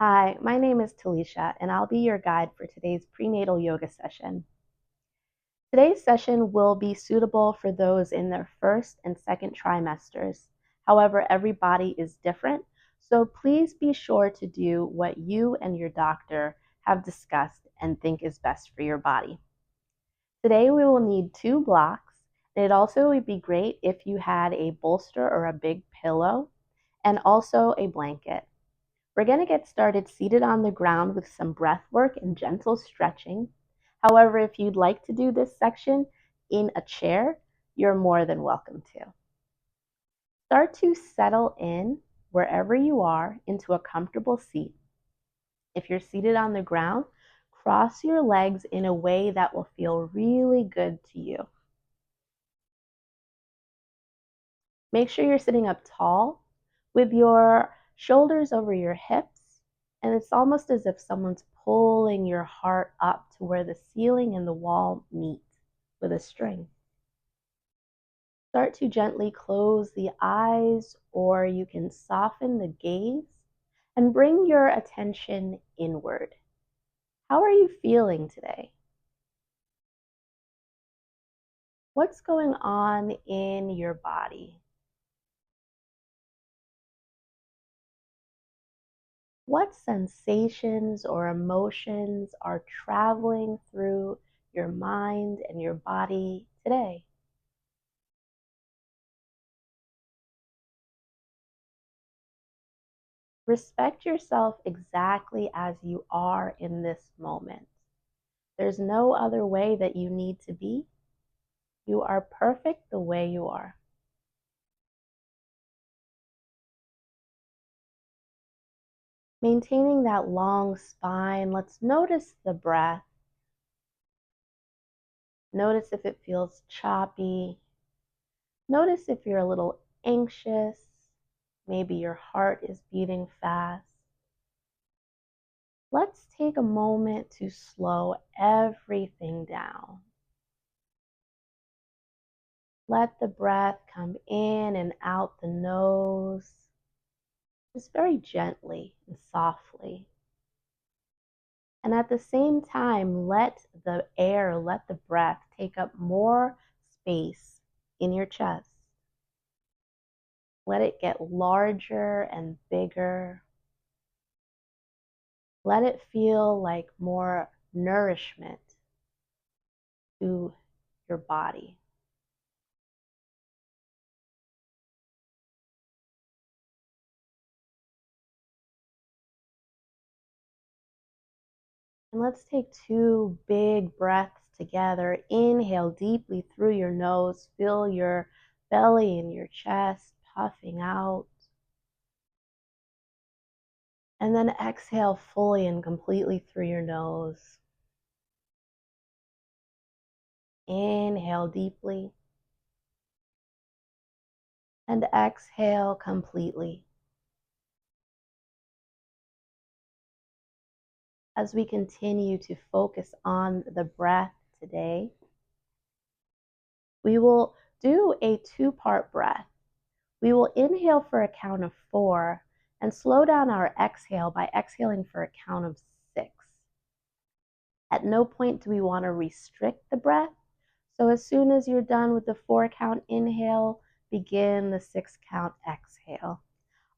Hi, my name is Talisha, and I'll be your guide for today's prenatal yoga session. Today's session will be suitable for those in their first and second trimesters. However, every body is different, so please be sure to do what you and your doctor have discussed and think is best for your body. Today we will need 2 blocks. It also would be great if you had a bolster or a big pillow and also a blanket. We're going to get started seated on the ground with some breath work and gentle stretching. However, if you'd like to do this section in a chair, you're more than welcome to. Start to settle in wherever you are into a comfortable seat. If you're seated on the ground, cross your legs in a way that will feel really good to you. Make sure you're sitting up tall with your shoulders over your hips, and it's almost as if someone's pulling your heart up to where the ceiling and the wall meet with a string. Start to gently close the eyes, or you can soften the gaze and bring your attention inward. How are you feeling today? What's going on in your body? What sensations or emotions are traveling through your mind and your body today? Respect yourself exactly as you are in this moment. There's no other way that you need to be. You are perfect the way you are. Maintaining that long spine, let's notice the breath. Notice if it feels choppy. Notice if you're a little anxious. Maybe your heart is beating fast. Let's take a moment to slow everything down. Let the breath come in and out the nose, just very gently and softly. And at the same time, let the breath take up more space in your chest. Let it get larger and bigger. Let it feel like more nourishment to your body. And let's take 2 big breaths together. Inhale deeply through your nose. Feel your belly and your chest puffing out. And then exhale fully and completely through your nose. Inhale deeply. And exhale completely. As we continue to focus on the breath today, we will do a 2-part breath. We will inhale for a count of 4 and slow down our exhale by exhaling for a count of 6. At no point do we want to restrict the breath, so as soon as you're done with the 4-count inhale, begin the 6-count exhale.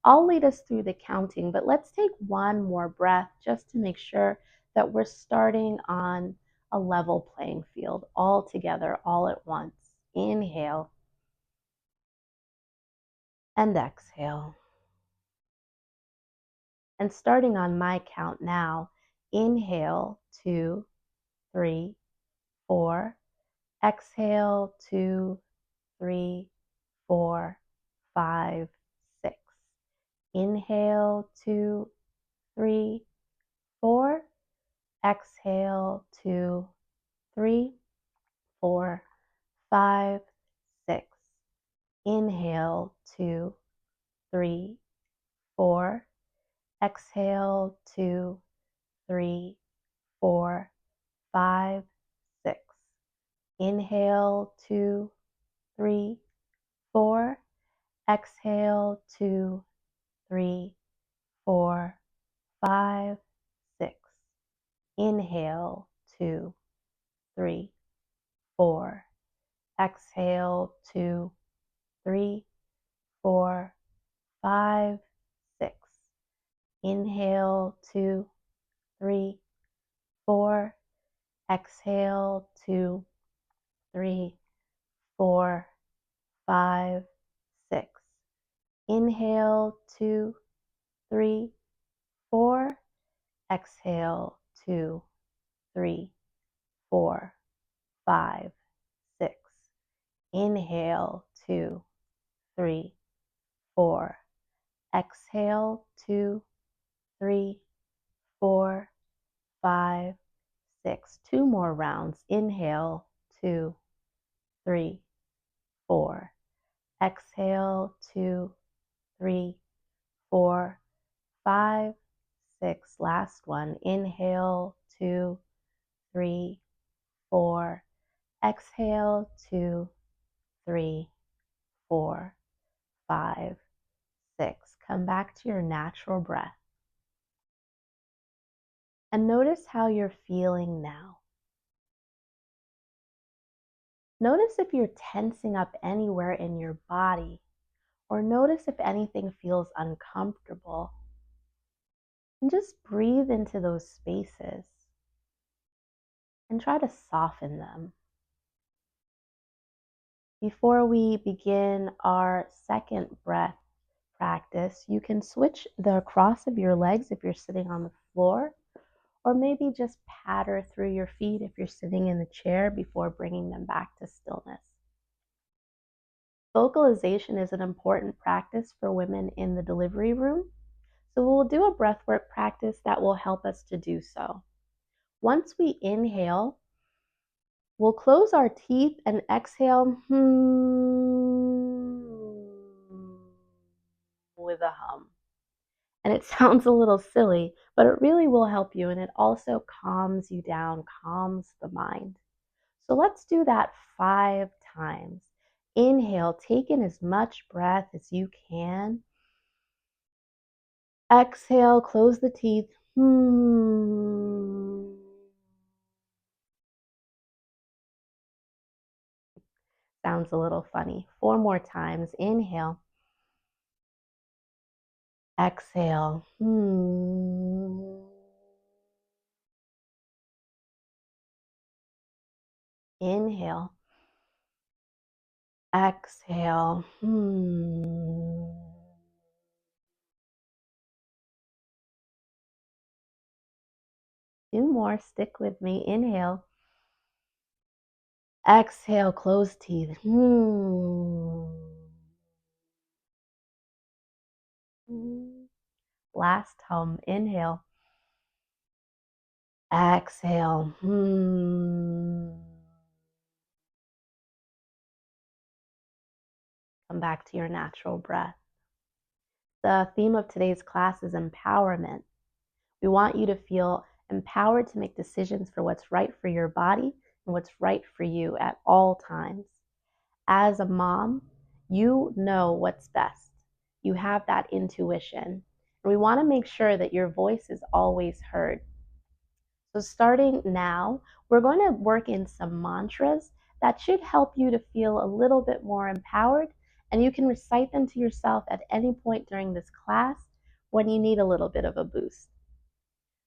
I'll lead us through the counting, but let's take one more breath just to make sure that we're starting on a level playing field all together, all at once. Inhale and exhale. And starting on my count now, inhale 2, 3, 4. Exhale 2, 3, 4, 5, 6. Inhale 2, 3, 4. Exhale 2, 3, 4, 5, 6. Inhale 2, 3, 4. Exhale 2, 3, 4, 5, 6. Inhale 2, 3, 4. Exhale 2, 3, 4, 5, Inhale, 2, 3, 4. Exhale, 2, 3, 4, 5, 6. Inhale, 2, 3, 4. Exhale, 2, 3, 4, 5, 6. Inhale, 2, 3, 4. Exhale, 2, 3, 4, 5, 6. Inhale, 2, 3, 4. Exhale, 2, 3, 4, 5, 6. Two more rounds. Inhale, 2, 3, 4. Exhale, 2, 3, 4, 5, 6. Last one. Inhale, 2, 3, 4. Exhale, 2, 3, 4, 5, 6. Come back to your natural breath. And notice how you're feeling now. Notice if you're tensing up anywhere in your body, or notice if anything feels uncomfortable. And just breathe into those spaces and try to soften them. Before we begin our second breath practice, you can switch the cross of your legs if you're sitting on the floor, or maybe just patter through your feet if you're sitting in the chair before bringing them back to stillness. Vocalization is an important practice for women in the delivery room, so we'll do a breathwork practice that will help us to do so. Once we inhale, we'll close our teeth and exhale with a hum. And it sounds a little silly, but it really will help you, and it also calms you down, calms the mind. So let's do that 5 times. Inhale, take in as much breath as you can. Exhale, close the teeth. Sounds a little funny. 4 more times. Inhale. Exhale. Inhale. Exhale. Two more. Stick with me. Inhale. Exhale. Close teeth. Last hum. Inhale. Exhale. Come back to your natural breath. The theme of today's class is empowerment. We want you to feel empowered to make decisions for what's right for your body and what's right for you at all times. As a mom, you know what's best. You have that intuition. And we want to make sure that your voice is always heard. So starting now, we're going to work in some mantras that should help you to feel a little bit more empowered, and you can recite them to yourself at any point during this class when you need a little bit of a boost.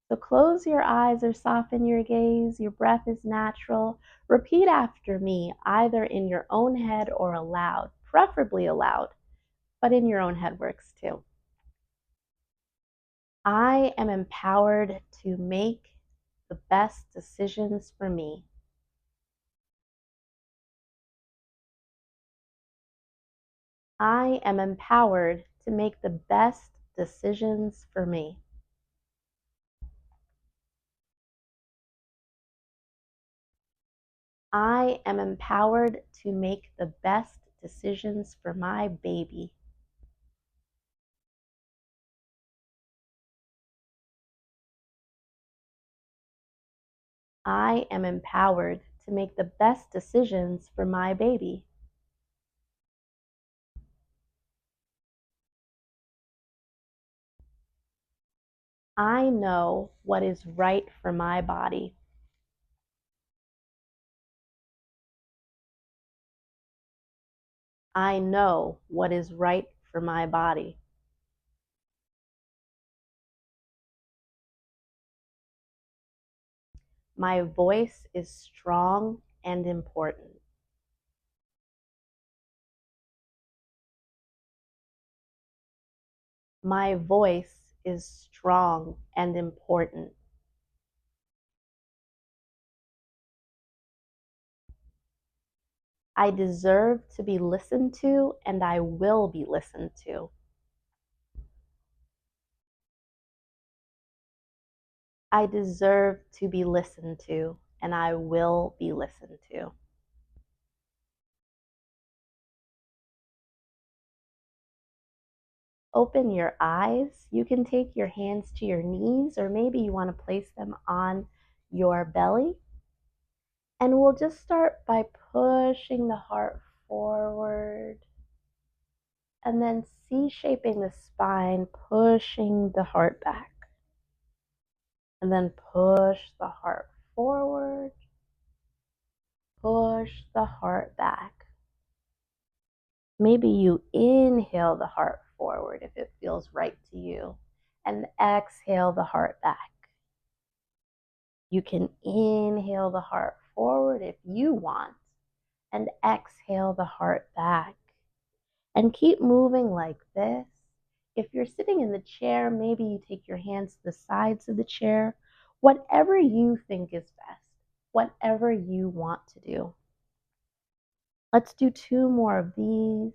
So close your eyes or soften your gaze. Your breath is natural. Repeat after me, either in your own head or aloud, preferably aloud, but in your own head works too. I am empowered to make the best decisions for me. I am empowered to make the best decisions for me. I am empowered to make the best decisions for my baby. I am empowered to make the best decisions for my baby. I know what is right for my body. I know what is right for my body. My voice is strong and important. My voice is strong and important. I deserve to be listened to, and I will be listened to. I deserve to be listened to, and I will be listened to. Open your eyes. You can take your hands to your knees, or maybe you want to place them on your belly. And we'll just start by pushing the heart forward and then C-shaping the spine, pushing the heart back. And then push the heart forward, push the heart back. Maybe you inhale the heart forward if it feels right to you, and exhale the heart back. You can inhale the heart forward if you want, and exhale the heart back. And keep moving like this. If you're sitting in the chair, maybe you take your hands to the sides of the chair. Whatever you think is best, whatever you want to do. Let's do 2 more of these.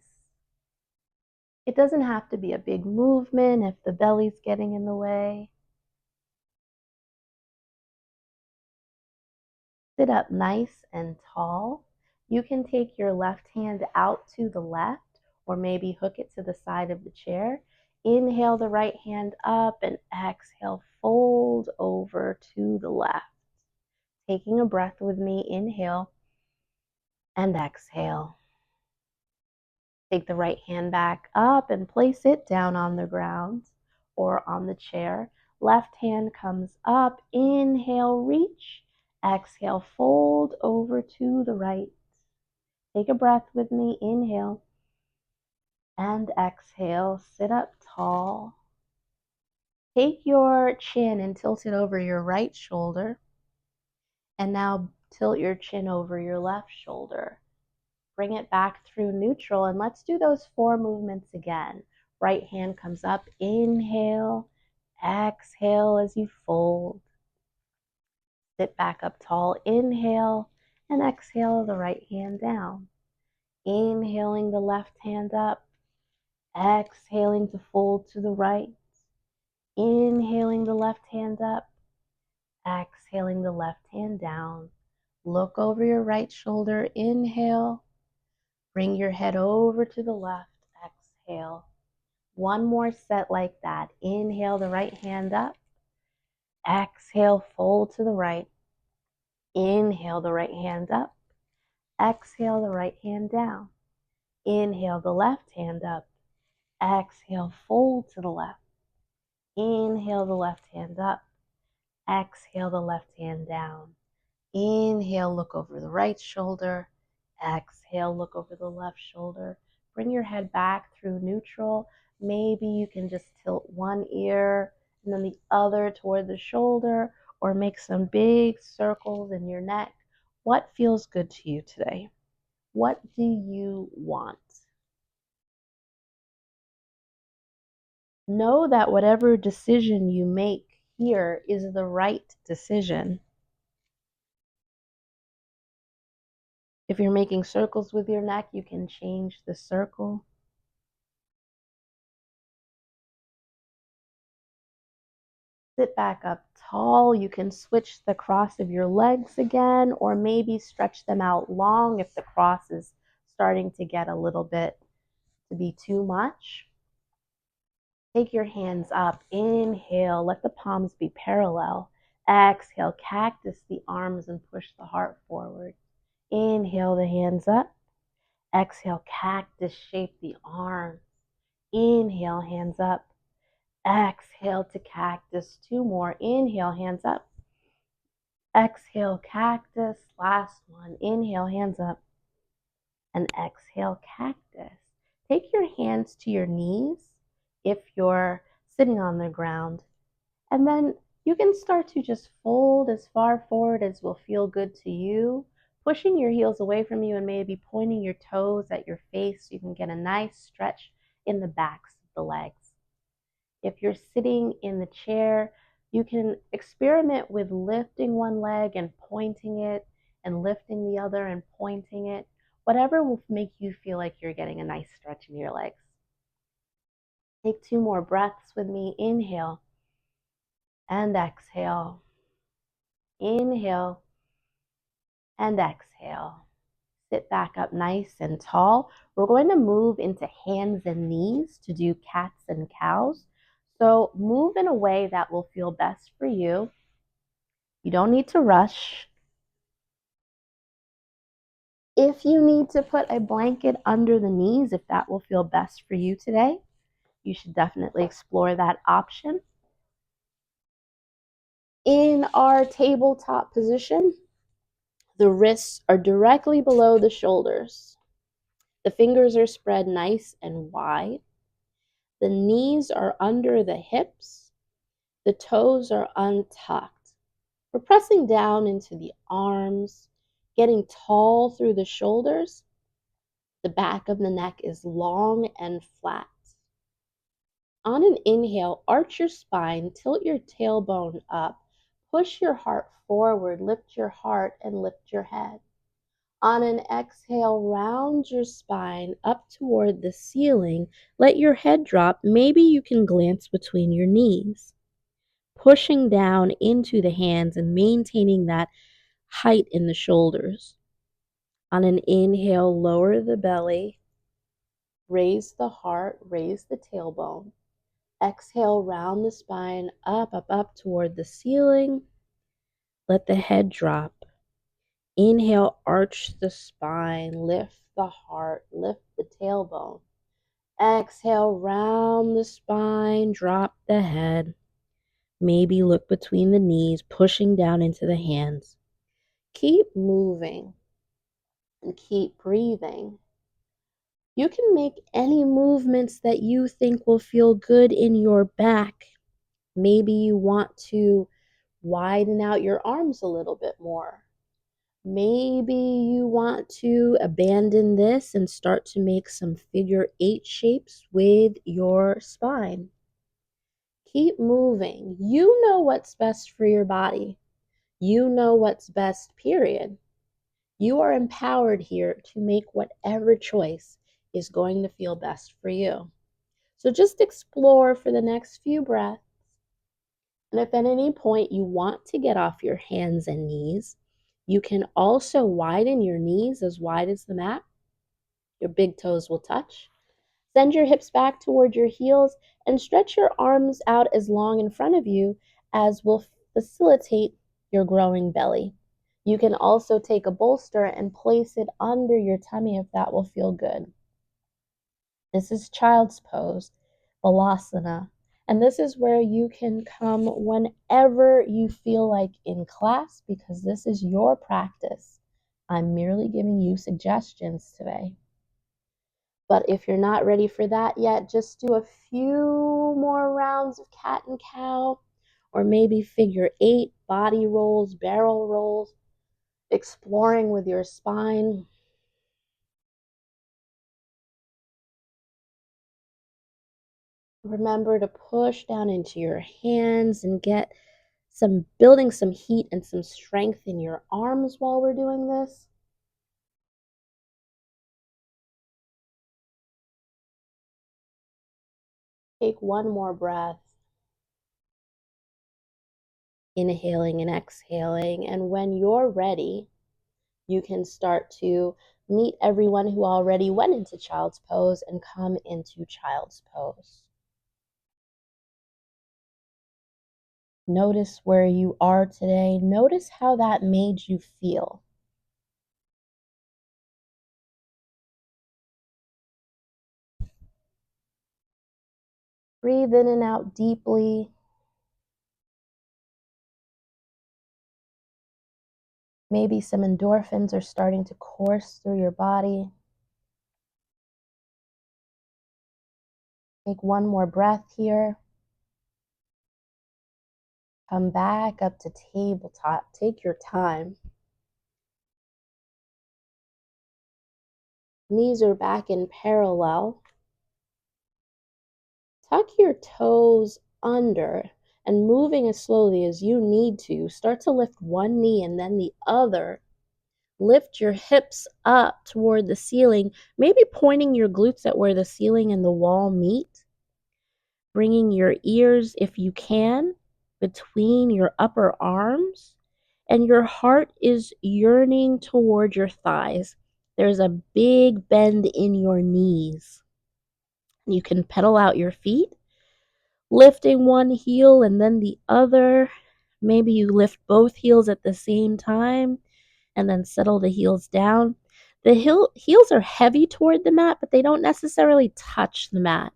It doesn't have to be a big movement if the belly's getting in the way. Sit up nice and tall. You can take your left hand out to the left, or maybe hook it to the side of the chair. Inhale the right hand up and exhale, fold over to the left. Taking a breath with me, inhale and exhale. Take the right hand back up and place it down on the ground or on the chair. Left hand comes up, inhale, reach, exhale, fold over to the right. Take a breath with me, inhale and exhale, sit up tall. Take your chin and tilt it over your right shoulder. And now tilt your chin over your left shoulder. Bring it back through neutral, and let's do those 4 movements again. Right hand comes up, inhale, exhale as you fold. Sit back up tall, inhale, and exhale the right hand down. Inhaling the left hand up, exhaling to fold to the right. Inhaling the left hand up, exhaling the left hand down. Look over your right shoulder, inhale. Bring your head over to the left, exhale. 1 more set like that. Inhale the right hand up, exhale, fold to the right. Inhale the right hand up, exhale the right hand down. Inhale the left hand up, exhale, fold to the left. Inhale the left hand up, exhale the left hand down. Inhale, look over the right shoulder. Exhale, look over the left shoulder. Bring your head back through neutral. Maybe you can just tilt one ear and then the other toward the shoulder, or make some big circles in your neck. What feels good to you today? What do you want? Know that whatever decision you make here is the right decision. If you're making circles with your neck, you can change the circle. Sit back up tall. You can switch the cross of your legs again, or maybe stretch them out long if the cross is starting to get a little bit to be too much. Take your hands up. Inhale, let the palms be parallel. Exhale, cactus the arms and push the heart forward. Inhale the hands up. Exhale, cactus shape the arms. Inhale, hands up. Exhale to cactus. 2 more. Inhale, hands up. Exhale, cactus. Last one. Inhale, hands up. And exhale, cactus. Take your hands to your knees if you're sitting on the ground. And then you can start to just fold as far forward as will feel good to you, pushing your heels away from you and maybe pointing your toes at your face so you can get a nice stretch in the backs of the legs. If you're sitting in the chair, you can experiment with lifting one leg and pointing it and lifting the other and pointing it. Whatever will make you feel like you're getting a nice stretch in your legs. Take 2 more breaths with me. Inhale and exhale. Inhale and exhale. Sit back up nice and tall. We're going to move into hands and knees to do cats and cows. So move in a way that will feel best for you. You don't need to rush. If you need to put a blanket under the knees, if that will feel best for you today, you should definitely explore that option. In our tabletop position, the wrists are directly below the shoulders. The fingers are spread nice and wide. The knees are under the hips. The toes are untucked. We're pressing down into the arms, getting tall through the shoulders. The back of the neck is long and flat. On an inhale, arch your spine, tilt your tailbone up, push your heart forward, lift your heart and lift your head. On an exhale, round your spine up toward the ceiling. Let your head drop. Maybe you can glance between your knees, pushing down into the hands and maintaining that height in the shoulders. On an inhale, lower the belly, raise the heart, raise the tailbone. Exhale, round the spine up toward the ceiling. Let the head drop. Inhale, arch the spine, lift the heart, lift the tailbone. Exhale, round the spine, drop the head. Maybe look between the knees, pushing down into the hands. Keep moving and keep breathing. You can make any movements that you think will feel good in your back. Maybe you want to widen out your arms a little bit more. Maybe you want to abandon this and start to make some figure 8 shapes with your spine. Keep moving. You know what's best for your body. You know what's best, period. You are empowered here to make whatever choice is going to feel best for you. So just explore for the next few breaths. And if at any point you want to get off your hands and knees, you can also widen your knees as wide as the mat. Your big toes will touch. Send your hips back toward your heels and stretch your arms out as long in front of you as will facilitate your growing belly. You can also take a bolster and place it under your tummy if that will feel good. This is child's pose, Balasana. And this is where you can come whenever you feel like in class because this is your practice. I'm merely giving you suggestions today. But if you're not ready for that yet, just do a few more rounds of cat and cow, or maybe figure 8, body rolls, barrel rolls, exploring with your spine. Remember to push down into your hands and get building some heat and some strength in your arms while we're doing this. Take one more breath, inhaling and exhaling. And when you're ready, you can start to meet everyone who already went into child's pose and come into child's pose. Notice where you are today. Notice how that made you feel. Breathe in and out deeply. Maybe some endorphins are starting to course through your body. Take one more breath here. Come back up to tabletop. Take your time. Knees are back in parallel. Tuck your toes under and moving as slowly as you need to. Start to lift one knee and then the other. Lift your hips up toward the ceiling, maybe pointing your glutes at where the ceiling and the wall meet. Bringing your ears, if you can, between your upper arms, and your heart is yearning toward your thighs. There's a big bend in your knees. You can pedal out your feet, lifting one heel and then the other. Maybe you lift both heels at the same time and then settle the heels down. The heels are heavy toward the mat, but they don't necessarily touch the mat.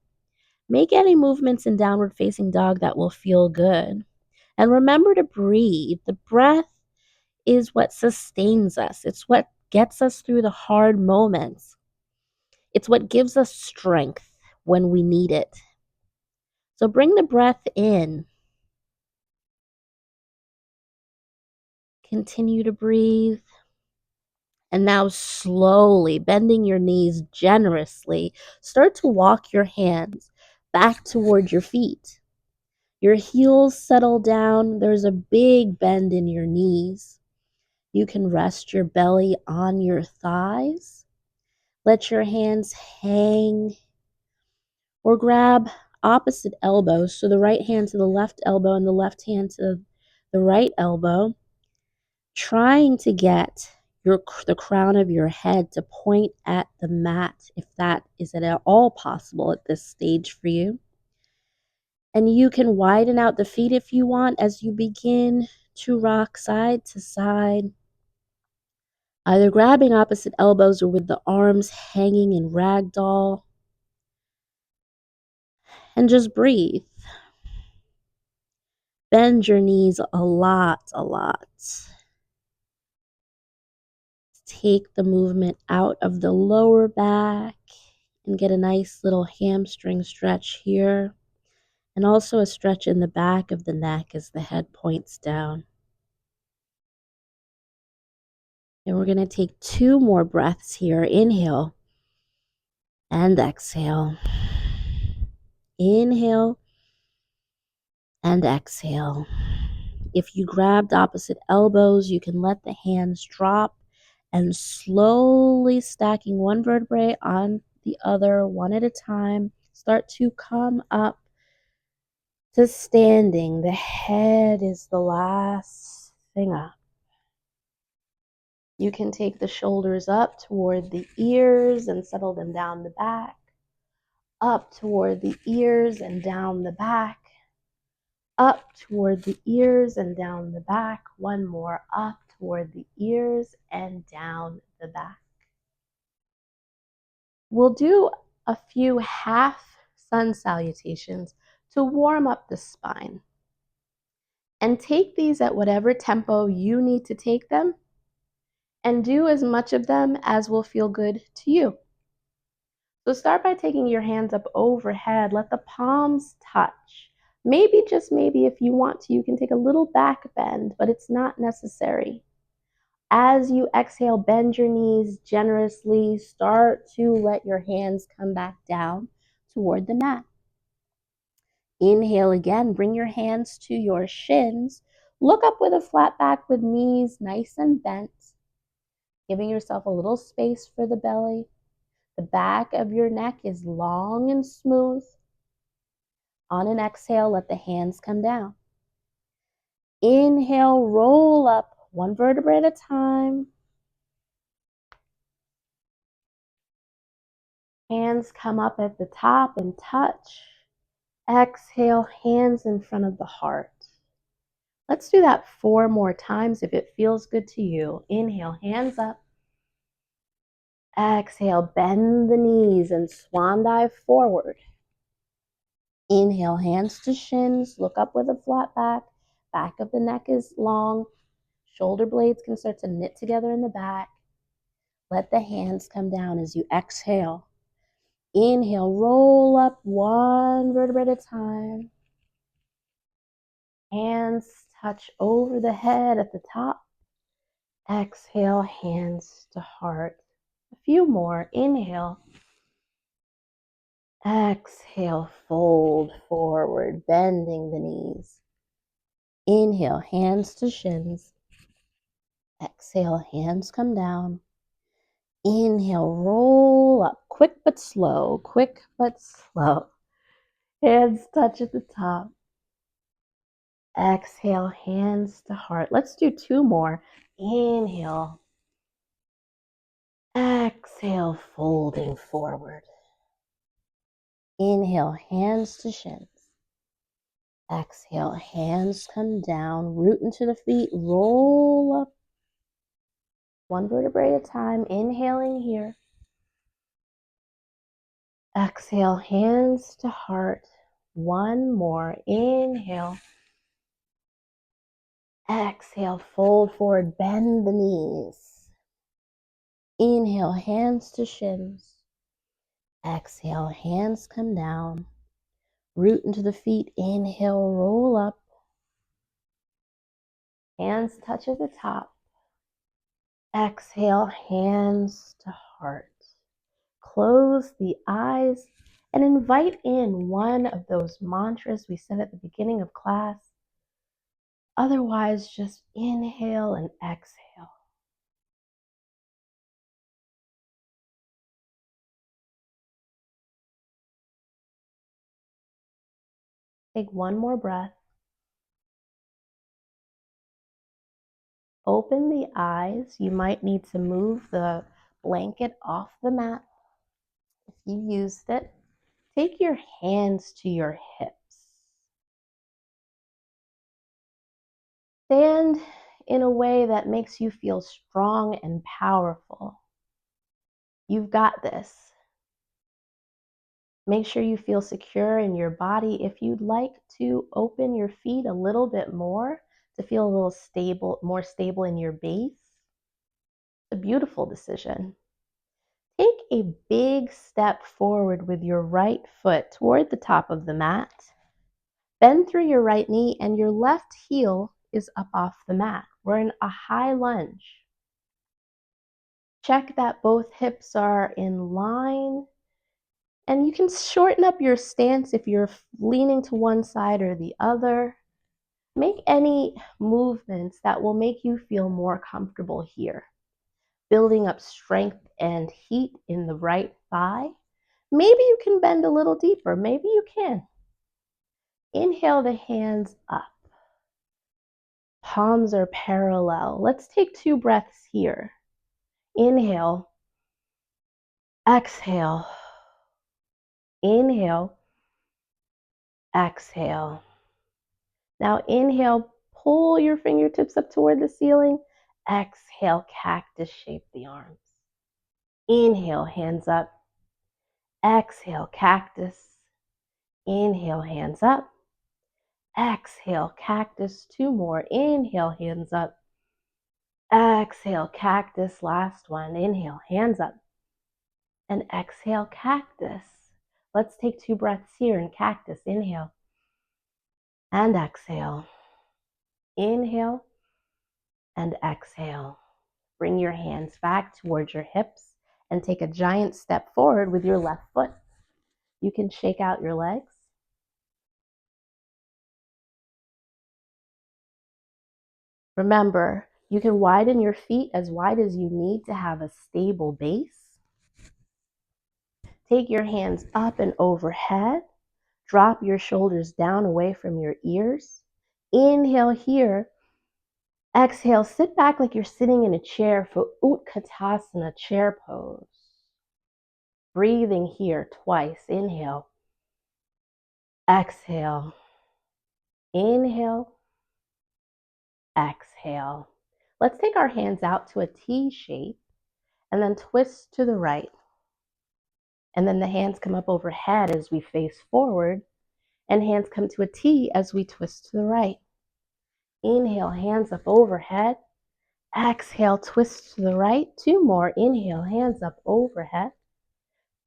Make any movements in downward facing dog that will feel good. And remember to breathe. The breath is what sustains us. It's what gets us through the hard moments. It's what gives us strength when we need it. So bring the breath in. Continue to breathe. And now slowly bending your knees generously, start to walk your hands back toward your feet. Your heels settle down. There's a big bend in your knees. You can rest your belly on your thighs. Let your hands hang or grab opposite elbows. So the right hand to the left elbow and the left hand to the right elbow. Trying to get the crown of your head to point at the mat, if that is at all possible at this stage for you. And you can widen out the feet if you want as you begin to rock side to side, either grabbing opposite elbows or with the arms hanging in ragdoll. And just breathe. Bend your knees a lot. Take the movement out of the lower back and get a nice little hamstring stretch here, and also a stretch in the back of the neck as the head points down. And we're going to take 2 more breaths here. Inhale and exhale. Inhale and exhale. If you grabbed opposite elbows, you can let the hands drop and slowly stacking one vertebrae on the other, one at a time, start to come up to standing. The head is the last thing up. You can take the shoulders up toward the ears and settle them down the back. Up toward the ears and down the back. Up toward the ears and down the back. One more up toward the ears and down the back. We'll do a few half sun salutations to warm up the spine. And take these at whatever tempo you need to take them, and do as much of them as will feel good to you. So start by taking your hands up overhead. Let the palms touch. Maybe, just maybe, if you want to, you can take a little back bend, but it's not necessary. As you exhale, bend your knees generously. Start to let your hands come back down toward the mat. Inhale again, bring your hands to your shins. Look up with a flat back with knees nice and bent, giving yourself a little space for the belly. The back of your neck is long and smooth. On an exhale, let the hands come down. Inhale, roll up one vertebrae at a time. Hands come up at the top and touch. Exhale, hands in front of the heart. Let's do that 4 more times if it feels good to you. Inhale, hands up. Exhale, bend the knees and swan dive forward. Inhale, hands to shins. Look up with a flat back. Back of the neck is long. Shoulder blades can start to knit together in the back. Let the hands come down as you exhale. Inhale, roll up one vertebra at a time. Hands touch over the head at the top. Exhale, hands to heart. A few more. Inhale. Exhale, fold forward, bending the knees. Inhale, hands to shins. Exhale, hands come down. Inhale, roll up. Quick but slow, quick but slow. Hands touch at the top. Exhale, hands to heart. Let's do two more. Inhale. Exhale, folding forward. Inhale, hands to shins. Exhale, hands come down, root into the feet, roll up. One vertebrae at a time, inhaling here. Exhale, hands to heart. One more, inhale. Exhale, fold forward, bend the knees. Inhale, hands to shins. Exhale, hands come down. Root into the feet, inhale, roll up. Hands touch at the top. Exhale, hands to heart. Close the eyes and invite in one of those mantras we said at the beginning of class. Otherwise, just inhale and exhale. Take one more breath. Open the eyes. You might need to move the blanket off the mat. If you used it, take your hands to your hips. Stand in a way that makes you feel strong and powerful. You've got this. Make sure you feel secure in your body. If you'd like to open your feet a little bit more to feel a little stable, more stable in your base, it's a beautiful decision. Take a big step forward with your right foot toward the top of the mat. Bend through your right knee and your left heel is up off the mat. We're in a high lunge. Check that both hips are in line. And you can shorten up your stance if you're leaning to one side or the other. Make any movements that will make you feel more comfortable here. Building up strength and heat in the right thigh. Maybe you can bend a little deeper. Maybe you can. Inhale the hands up. Palms are parallel. Let's take 2 breaths here. Inhale. Exhale. Inhale. Exhale. Now inhale, pull your fingertips up toward the ceiling. Exhale, cactus shape the arms. Inhale, hands up. Exhale, cactus. Inhale, hands up. Exhale, cactus. 2 more. Inhale, hands up. Exhale, cactus. Last one. Inhale, hands up. And exhale, cactus. Let's take 2 breaths here in cactus. Inhale and exhale. Inhale and exhale. Bring your hands back towards your hips and take a giant step forward with your left foot. You can shake out your legs. Remember, you can widen your feet as wide as you need to have a stable base. Take your hands up and overhead. Drop your shoulders down away from your ears. Inhale here. Exhale, sit back like you're sitting in a chair for Utkatasana, chair pose. Breathing here twice. Inhale. Exhale. Inhale. Exhale. Let's take our hands out to a T shape and then twist to the right. And then the hands come up overhead as we face forward. And hands come to a T as we twist to the right. Inhale, hands up overhead. Exhale, twist to the right. 2 more. Inhale, hands up overhead.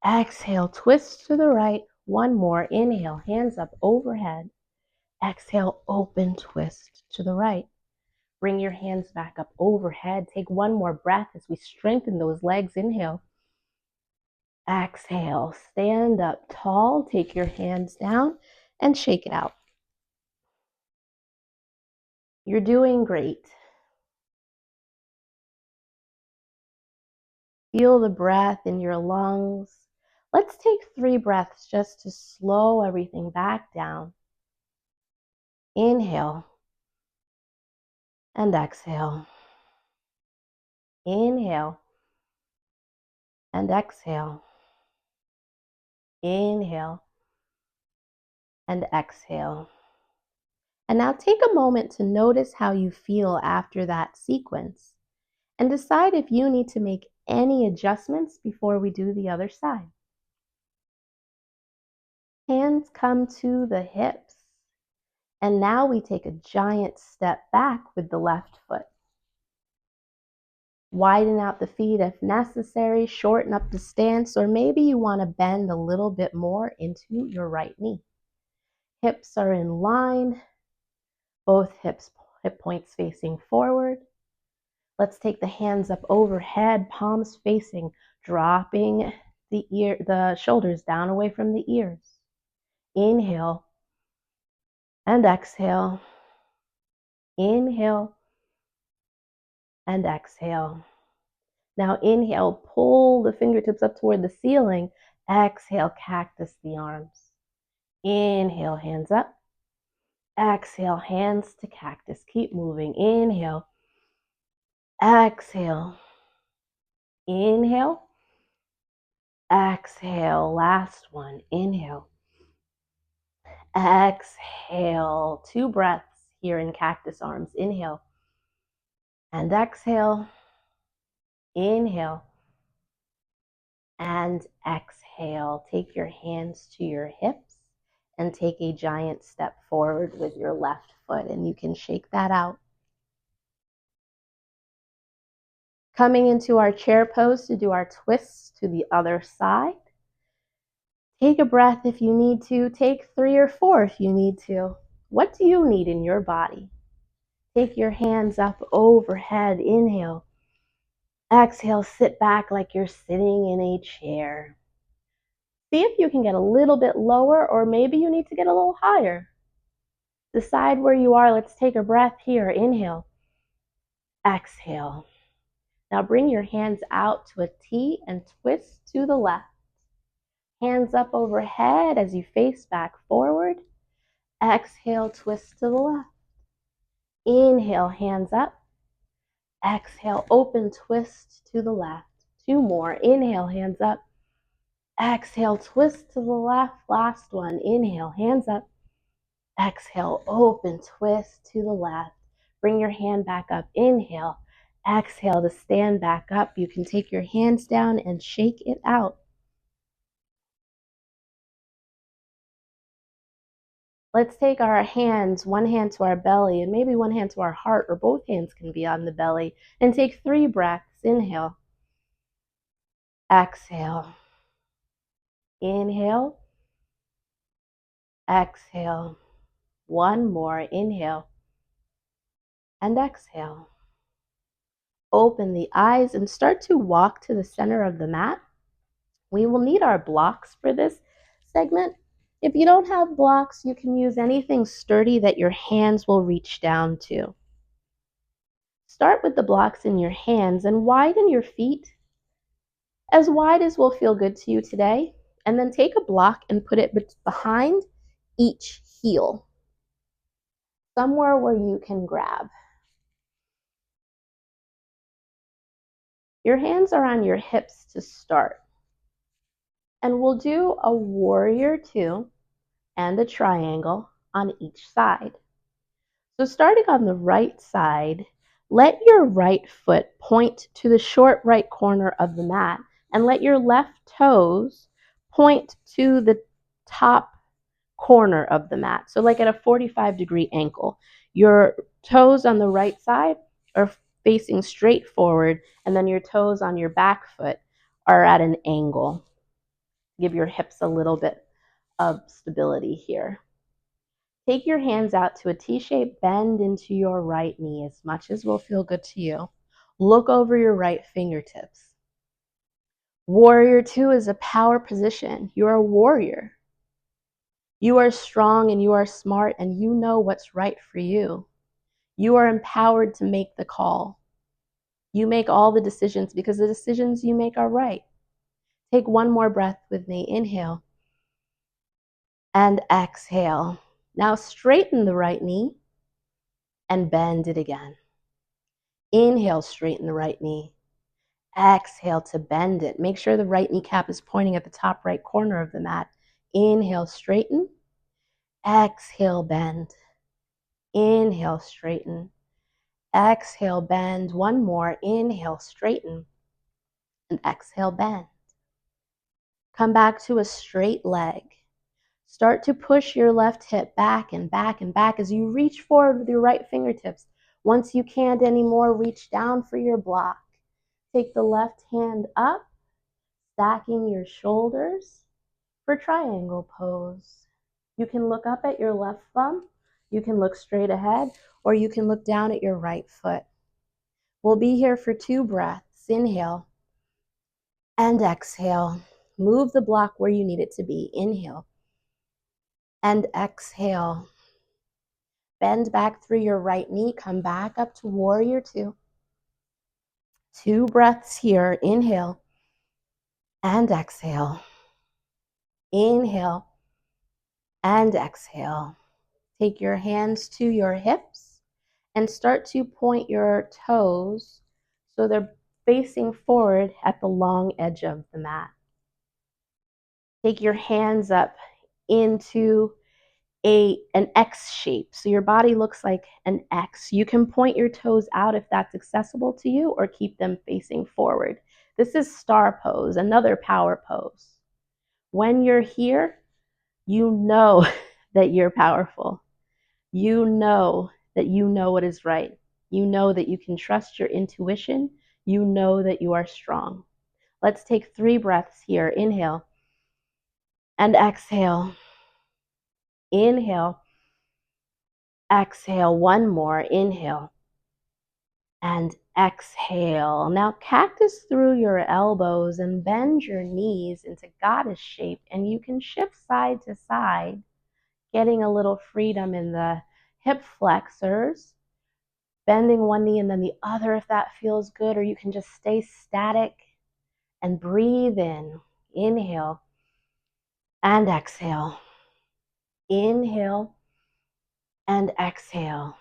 Exhale, twist to the right. 1 more. Inhale, hands up overhead. Exhale, open twist to the right. Bring your hands back up overhead. Take 1 more breath as we strengthen those legs. Inhale. Exhale, stand up tall. Take your hands down and shake it out. You're doing great. Feel the breath in your lungs. Let's take 3 breaths just to slow everything back down. Inhale and exhale. Inhale and exhale. Inhale and exhale. And now take a moment to notice how you feel after that sequence and decide if you need to make any adjustments before we do the other side. Hands come to the hips. And now we take a giant step back with the left foot. Widen out the feet if necessary, shorten up the stance, or maybe you want to bend a little bit more into your right knee. Hips are in line, both hip points facing forward. Let's take the hands up overhead, palms facing, dropping the shoulders down away from the ears. Inhale and exhale. Inhale and exhale. Now inhale, pull the fingertips up toward the ceiling. Exhale, cactus the arms. Inhale, hands up. Exhale, hands to cactus. Keep moving. Inhale. Exhale. Inhale. Exhale. Last one. Inhale. Exhale. 2 breaths here in cactus arms. Inhale. And exhale. Inhale. And exhale. Take your hands to your hips and take a giant step forward with your left foot, and you can shake that out. Coming into our chair pose to do our twists to the other side. Take a breath if you need to. Take 3 or 4 if you need to. What do you need in your body? Take your hands up overhead. Inhale. Exhale, sit back like you're sitting in a chair. See if you can get a little bit lower, or maybe you need to get a little higher. Decide where you are. Let's take a breath here. Inhale. Exhale. Now bring your hands out to a T and twist to the left. Hands up overhead as you face back forward. Exhale, twist to the left. Inhale, hands up. Exhale, open twist to the left. 2 more. Inhale, hands up. Exhale, twist to the left. Last one. Inhale, hands up. Exhale, open twist to the left. Bring your hand back up. Inhale. Exhale to stand back up. You can take your hands down and shake it out. Let's take our hands, 1 hand to our belly and maybe 1 hand to our heart, or both hands can be on the belly, and take 3 breaths. Inhale. Exhale. Inhale. Exhale. 1 more. Inhale. And exhale. Open the eyes and start to walk to the center of the mat. We will need our blocks for this segment. If you don't have blocks, you can use anything sturdy that your hands will reach down to. Start with the blocks in your hands and widen your feet as wide as will feel good to you today. And then take a block and put it behind each heel, somewhere where you can grab. Your hands are on your hips to start. And we'll do a warrior 2 and a triangle on each side. So starting on the right side, let your right foot point to the short right corner of the mat and let your left toes point to the top corner of the mat. So like at a 45-degree angle. Your toes on the right side are facing straight forward, and then your toes on your back foot are at an angle. Give your hips a little bit of stability here. Take your hands out to a T-shape, bend into your right knee as much as will feel good to you. Look over your right fingertips. Warrior two is a power position. You're a warrior. You are strong and you are smart and you know what's right for you. You are empowered to make the call. You make all the decisions because the decisions you make are right. Take one more breath with me. Inhale and exhale. Now straighten the right knee and bend it again. Inhale, straighten the right knee. Exhale to bend it. Make sure the right kneecap is pointing at the top right corner of the mat. Inhale, straighten. Exhale, bend. Inhale, straighten. Exhale, bend. One more. Inhale, straighten. And exhale, bend. Come back to a straight leg. Start to push your left hip back and back and back as you reach forward with your right fingertips. Once you can't anymore, reach down for your block. Take the left hand up, stacking your shoulders for triangle pose. You can look up at your left thumb, you can look straight ahead, or you can look down at your right foot. We'll be here for 2 breaths. Inhale and exhale. Move the block where you need it to be. Inhale and exhale. Bend back through your right knee. Come back up to warrior two. 2 breaths here. Inhale and exhale. Inhale and exhale. Take your hands to your hips and start to point your toes so they're facing forward at the long edge of the mat. Take your hands up into an X shape. So your body looks like an X. You can point your toes out if that's accessible to you or keep them facing forward. This is star pose, another power pose. When you're here, you know that you're powerful. You know that you know what is right. You know that you can trust your intuition. You know that you are strong. Let's take 3 breaths here. Inhale and exhale. Inhale. Exhale. One more. Inhale and exhale. Now cactus through your elbows and bend your knees into goddess shape, and you can shift side to side, getting a little freedom in the hip flexors, bending one knee and then the other if that feels good, or you can just stay static and breathe in. Inhale and exhale. Inhale and exhale.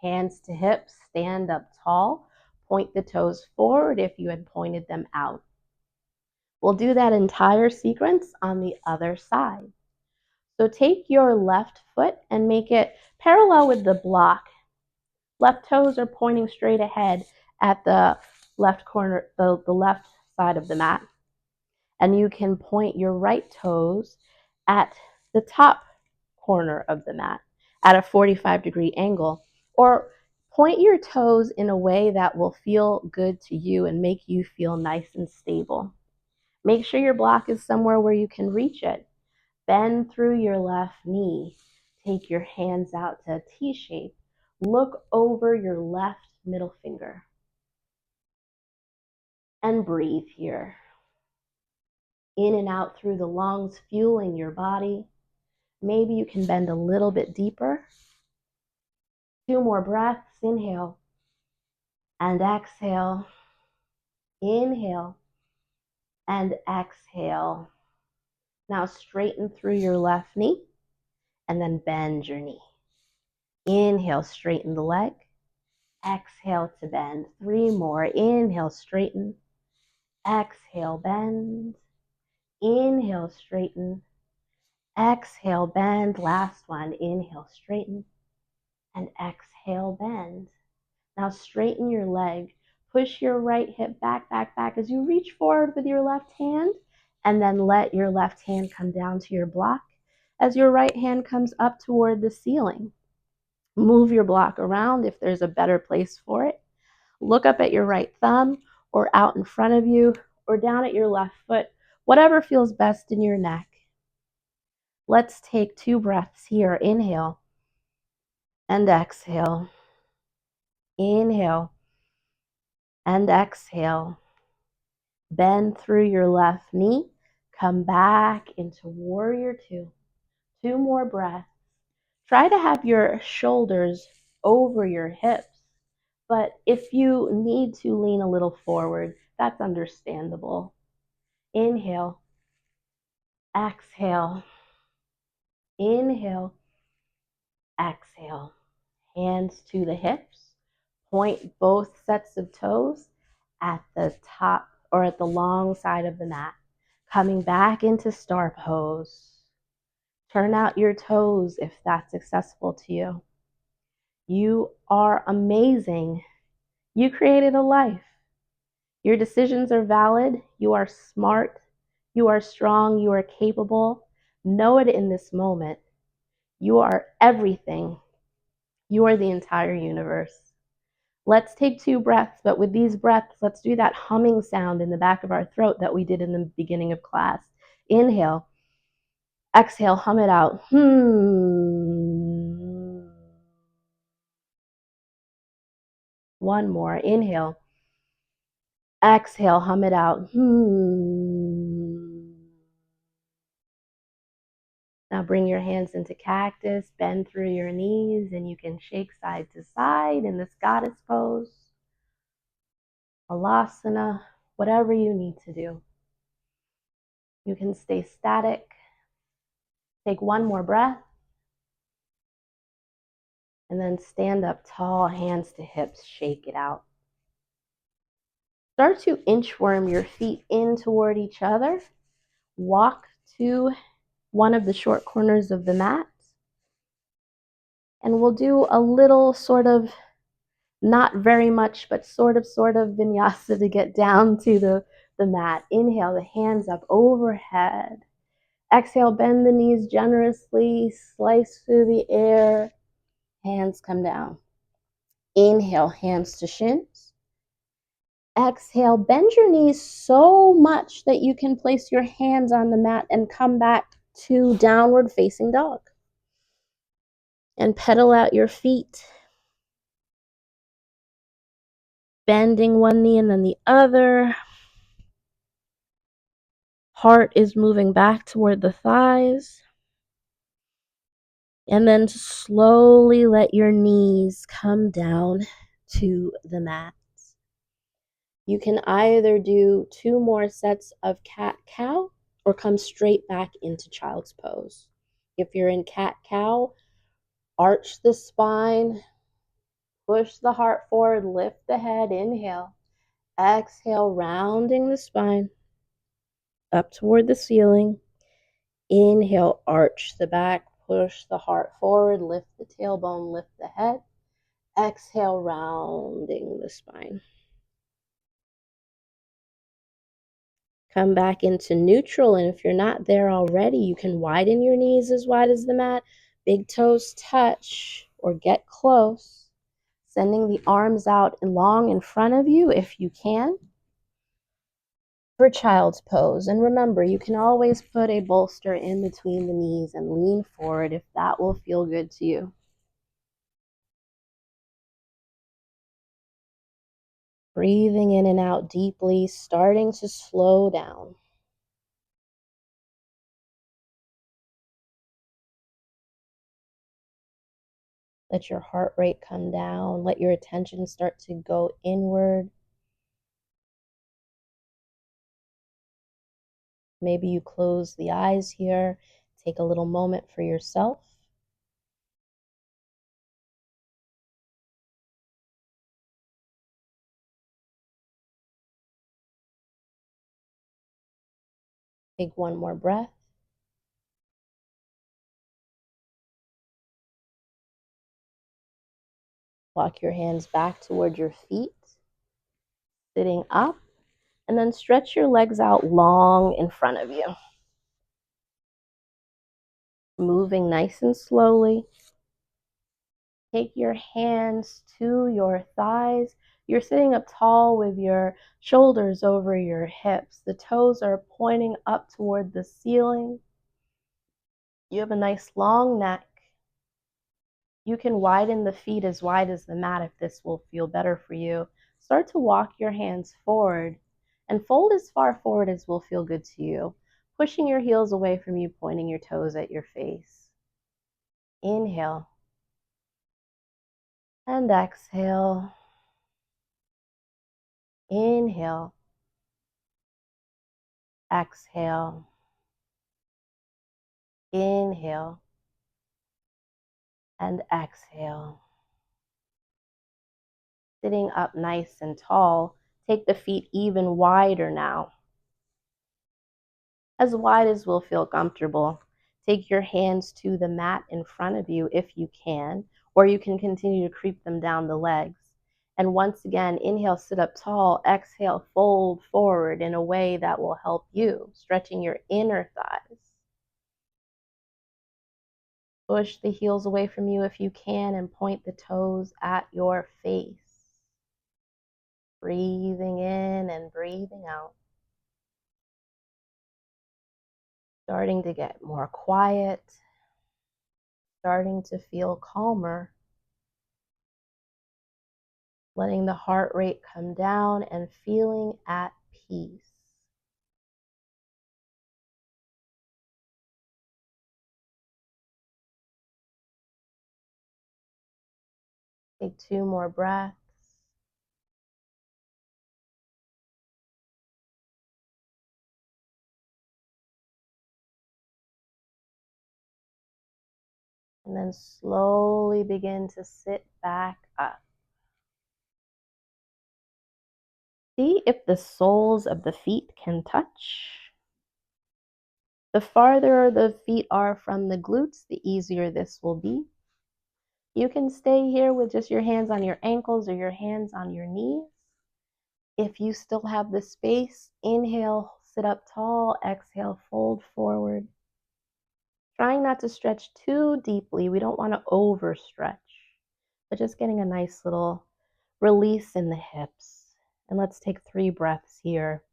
Hands to hips, stand up tall, point the toes forward if you had pointed them out. We'll do that entire sequence on the other side. So take your left foot and make it parallel with the block. Left toes are pointing straight ahead at the left corner, the left side of the mat. And you can point your right toes at the top corner of the mat at a 45-degree angle, or point your toes in a way that will feel good to you and make you feel nice and stable. Make sure your block is somewhere where you can reach it. Bend through your left knee. Take your hands out to a T shape. Look over your left middle finger. And breathe here. In and out through the lungs, fueling your body. Maybe you can bend a little bit deeper. 2 more breaths. Inhale and exhale. Inhale and exhale. Now straighten through your left knee and then bend your knee. Inhale, straighten the leg. Exhale to bend. 3 more. Inhale, straighten. Exhale, bend. Inhale, straighten. Exhale, bend. Last one. Inhale, straighten. And exhale, bend. Now straighten your leg. Push your right hip back, back, back as you reach forward with your left hand, and then let your left hand come down to your block as your right hand comes up toward the ceiling. Move your block around if there's a better place for it. Look up at your right thumb or out in front of you or down at your left foot, whatever feels best in your neck. Let's take 2 breaths here. Inhale and exhale. Inhale and exhale. Bend through your left knee. Come back into warrior 2. 2 more breaths. Try to have your shoulders over your hips, but if you need to lean a little forward, that's understandable. Inhale, exhale, inhale, exhale. Hands to the hips. Point both sets of toes at the top or at the long side of the mat. Coming back into star pose. Turn out your toes if that's accessible to you. You are amazing. You created a life. Your decisions are valid. You are smart. You are strong. You are capable. Know it in this moment. You are everything. You are the entire universe. Let's take 2 breaths, but with these breaths, let's do that humming sound in the back of our throat that we did in the beginning of class. Inhale. Exhale, hum it out. One more. Inhale. Exhale, hum it out. Now bring your hands into cactus, bend through your knees, and you can shake side to side in this goddess pose. Alasana, whatever you need to do. You can stay static. Take 1 more breath. And then stand up tall, hands to hips, shake it out. Start to inchworm your feet in toward each other. Walk to one of the short corners of the mat. And we'll do a little sort of, not very much, but sort of vinyasa to get down to the mat. Inhale, the hands up overhead. Exhale, bend the knees generously, slice through the air. Hands come down. Inhale, hands to shins. Exhale, bend your knees so much that you can place your hands on the mat and come back to downward facing dog. And pedal out your feet. Bending one knee and then the other. Heart is moving back toward the thighs. And then slowly let your knees come down to the mat. You can either do 2 more sets of cat-cow or come straight back into child's pose. If you're in cat-cow, arch the spine, push the heart forward, lift the head, inhale. Exhale, rounding the spine up toward the ceiling. Inhale, arch the back, push the heart forward, lift the tailbone, lift the head. Exhale, rounding the spine. Come back into neutral, and if you're not there already, you can widen your knees as wide as the mat. Big toes touch or get close. Sending the arms out and long in front of you if you can. For child's pose. And remember, you can always put a bolster in between the knees and lean forward if that will feel good to you. Breathing in and out deeply, starting to slow down. Let your heart rate come down. Let your attention start to go inward. Maybe you close the eyes here. Take a little moment for yourself. Take 1 more breath. Walk your hands back toward your feet, sitting up, and then stretch your legs out long in front of you. Moving nice and slowly. Take your hands to your thighs. You're sitting up tall with your shoulders over your hips. The toes are pointing up toward the ceiling. You have a nice long neck. You can widen the feet as wide as the mat if this will feel better for you. Start to walk your hands forward and fold as far forward as will feel good to you, pushing your heels away from you, pointing your toes at your face. Inhale and exhale. Inhale, exhale, inhale, and exhale. Sitting up nice and tall, take the feet even wider now, as wide as will feel comfortable. Take your hands to the mat in front of you if you can, or you can continue to creep them down the legs. And once again, inhale, sit up tall. Exhale, fold forward in a way that will help you, stretching your inner thighs. Push the heels away from you if you can and point the toes at your face. Breathing in and breathing out. Starting to get more quiet. Starting to feel calmer. Letting the heart rate come down and feeling at peace. Take 2 more breaths. And then slowly begin to sit back up. See if the soles of the feet can touch. The farther the feet are from the glutes, the easier this will be. You can stay here with just your hands on your ankles or your hands on your knees. If you still have the space, inhale, sit up tall, exhale, fold forward. Trying not to stretch too deeply. We don't want to overstretch, but just getting a nice little release in the hips. And let's take 3 breaths here.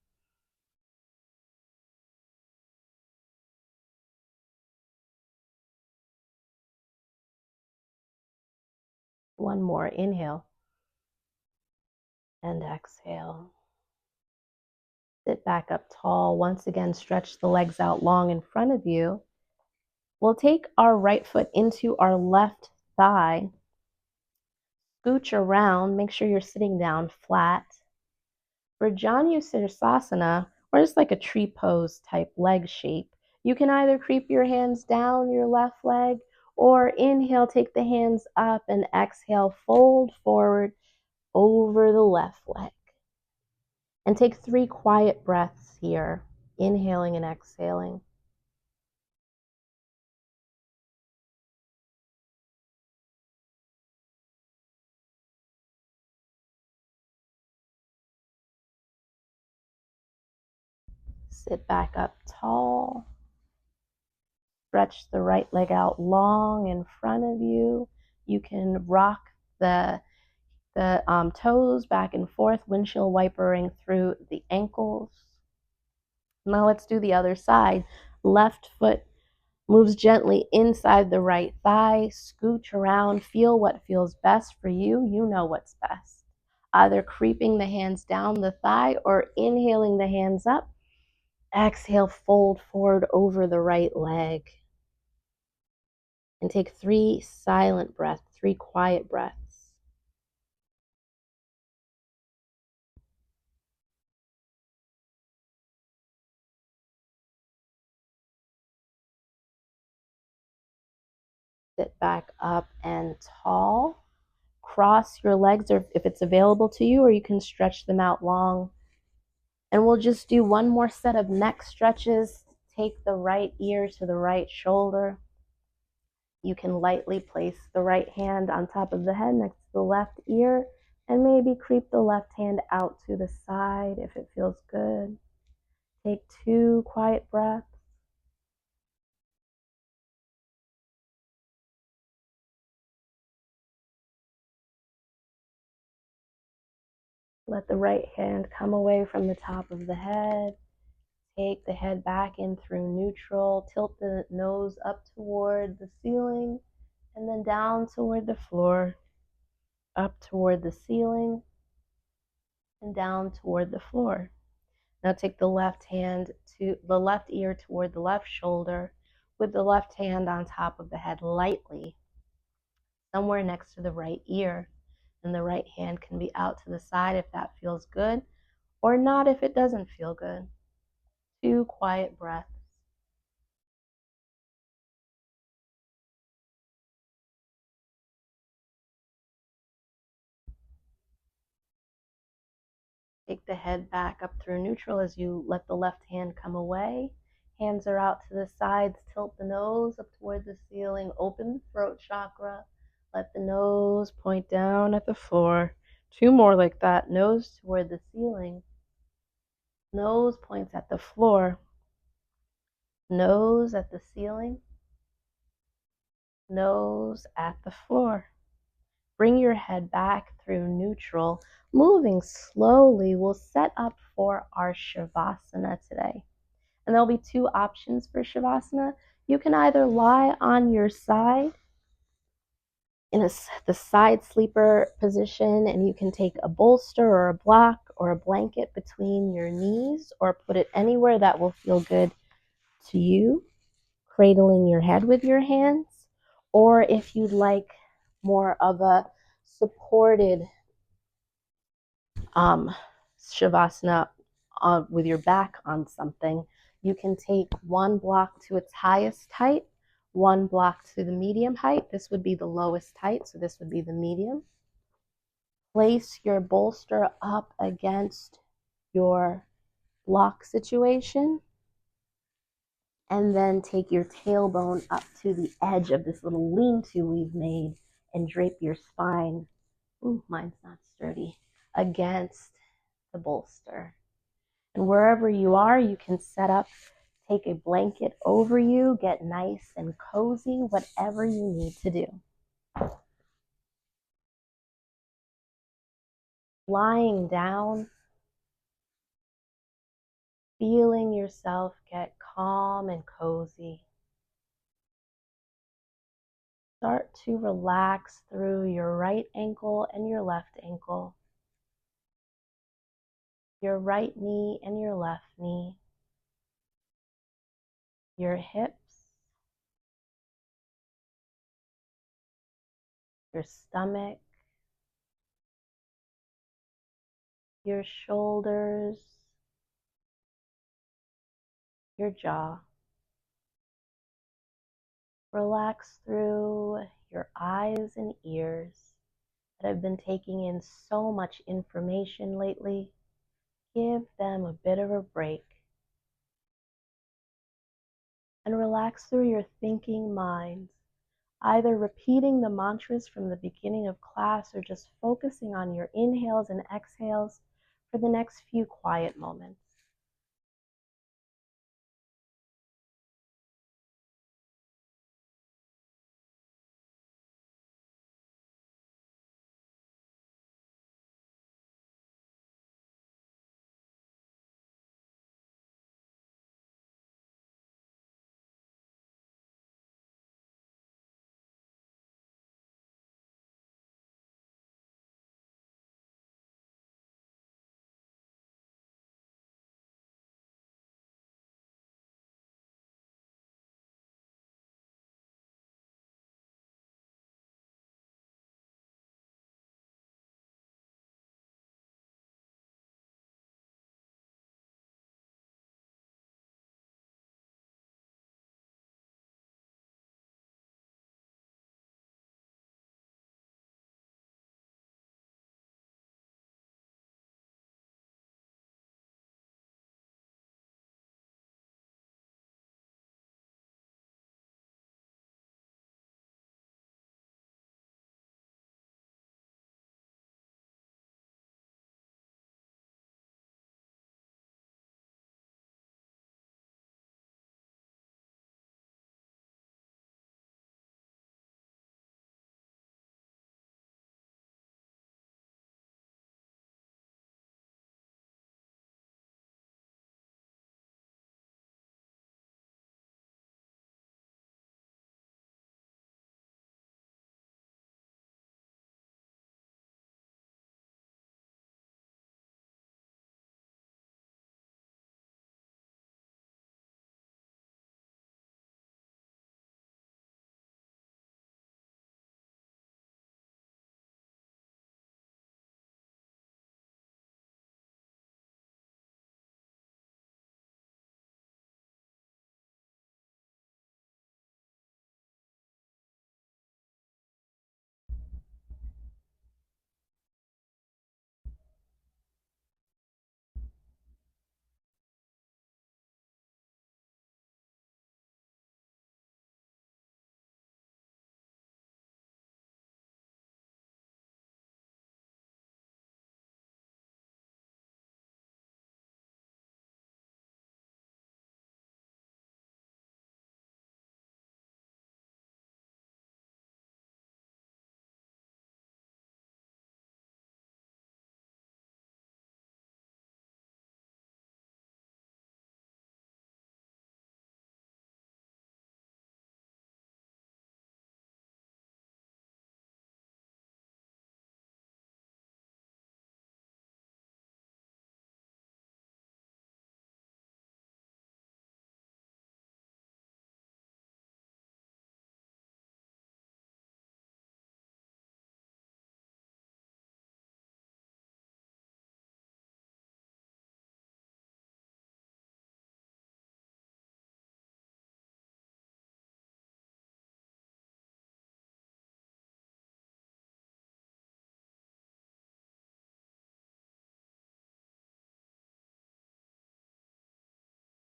One more, inhale and exhale. Sit back up tall. Once again, stretch the legs out long in front of you. We'll take our right foot into our left thigh. Scooch around. Make sure you're sitting down flat. For Janu Sirsasana, or just like a tree pose type leg shape, you can either creep your hands down your left leg or inhale, take the hands up, and exhale, fold forward over the left leg. And take 3 quiet breaths here, inhaling and exhaling. Sit back up tall. Stretch the right leg out long in front of you. You can rock the toes back and forth, windshield wipering through the ankles. Now let's do the other side. Left foot moves gently inside the right thigh. Scooch around. Feel what feels best for you. You know what's best. Either creeping the hands down the thigh or inhaling the hands up. Exhale, fold forward over the right leg. And take 3 silent breaths, 3 quiet breaths. Sit back up and tall. Cross your legs, or if it's available to you, or you can stretch them out long. And we'll just do one more set of neck stretches. Take the right ear to the right shoulder. You can lightly place the right hand on top of the head next to the left ear, and maybe creep the left hand out to the side if it feels good. Take 2 quiet breaths. Let the right hand come away from the top of the head. Take the head back in through neutral. Tilt the nose up toward the ceiling and then down toward the floor, up toward the ceiling and down toward the floor. Now take the left hand to the left ear toward the left shoulder with the left hand on top of the head lightly, somewhere next to the right ear. And the right hand can be out to the side if that feels good, or not if it doesn't feel good. 2 quiet breaths. Take the head back up through neutral as you let the left hand come away. Hands are out to the sides. Tilt the nose up toward the ceiling. Open the throat chakra. Let the nose point down at the floor. 2 more like that. Nose toward the ceiling. Nose points at the floor. Nose at the ceiling. Nose at the floor. Bring your head back through neutral. Moving slowly, we'll set up for our Shavasana today. And there'll be 2 options for Shavasana. You can either lie on your side in the side sleeper position, and you can take a bolster or a block or a blanket between your knees, or put it anywhere that will feel good to you, cradling your head with your hands. Or if you'd like more of a supported Shavasana with your back on something, you can take 1 block to its highest height, 1 block to the medium height. This would be the lowest height, so this would be the medium. Place your bolster up against your block situation, and then take your tailbone up to the edge of this little lean-to we've made and drape your spine, ooh, mine's not sturdy, against the bolster. And wherever you are, you can set up, take a blanket over you, get nice and cozy, whatever you need to do. Lying down, feeling yourself get calm and cozy. Start to relax through your right ankle and your left ankle, your right knee and your left knee, your hips, your stomach, your shoulders, your jaw. Relax through your eyes and ears that have been taking in so much information lately. Give them a bit of a break. And relax through your thinking mind, either repeating the mantras from the beginning of class or just focusing on your inhales and exhales for the next few quiet moments.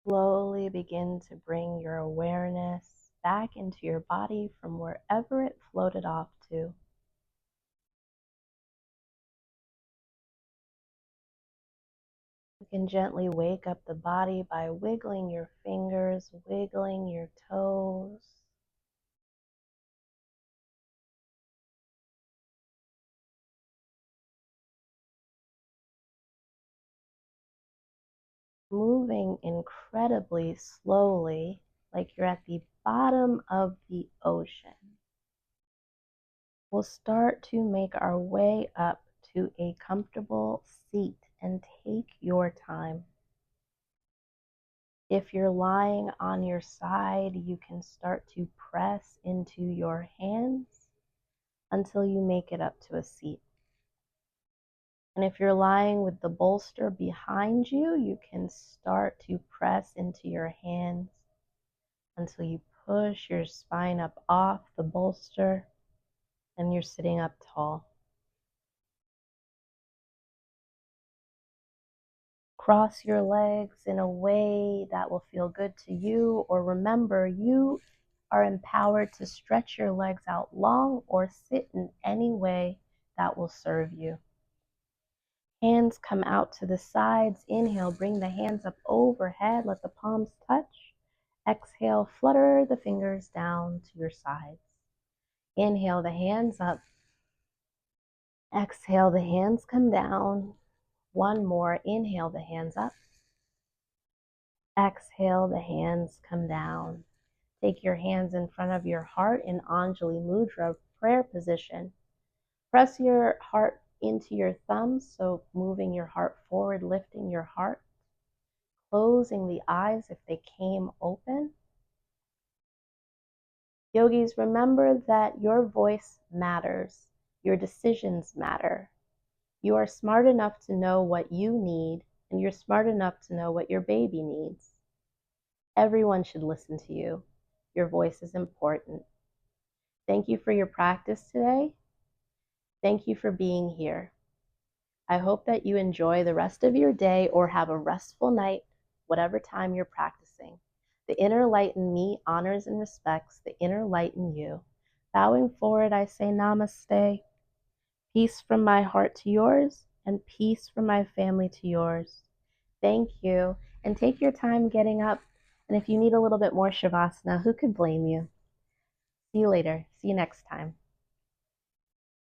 Slowly begin to bring your awareness back into your body from wherever it floated off to. You can gently wake up the body by wiggling your fingers, wiggling your toes. Moving incredibly slowly, like you're at the bottom of the ocean. We'll start to make our way up to a comfortable seat and take your time. If you're lying on your side, you can start to press into your hands until you make it up to a seat. And if you're lying with the bolster behind you, you can start to press into your hands until you push your spine up off the bolster and you're sitting up tall. Cross your legs in a way that will feel good to you, or remember, you are empowered to stretch your legs out long or sit in any way that will serve you. Hands come out to the sides. Inhale, bring the hands up overhead. Let the palms touch. Exhale, flutter the fingers down to your sides. Inhale, the hands up. Exhale, the hands come down. One more. Inhale, the hands up. Exhale, the hands come down. Take your hands in front of your heart in Anjali Mudra, prayer position. Press your heart into your thumbs, so moving your heart forward, lifting your heart. Closing the eyes if they came open. Yogis, remember that your voice matters. Your decisions matter. You are smart enough to know what you need, and you're smart enough to know what your baby needs. Everyone should listen to you. Your voice is important. Thank you for your practice today. Thank you for being here. I hope that you enjoy the rest of your day or have a restful night, whatever time you're practicing. The inner light in me honors and respects the inner light in you. Bowing forward, I say namaste. Peace from my heart to yours, and peace from my family to yours. Thank you, and take your time getting up. And if you need a little bit more Shavasana, who could blame you? See you later. See you next time.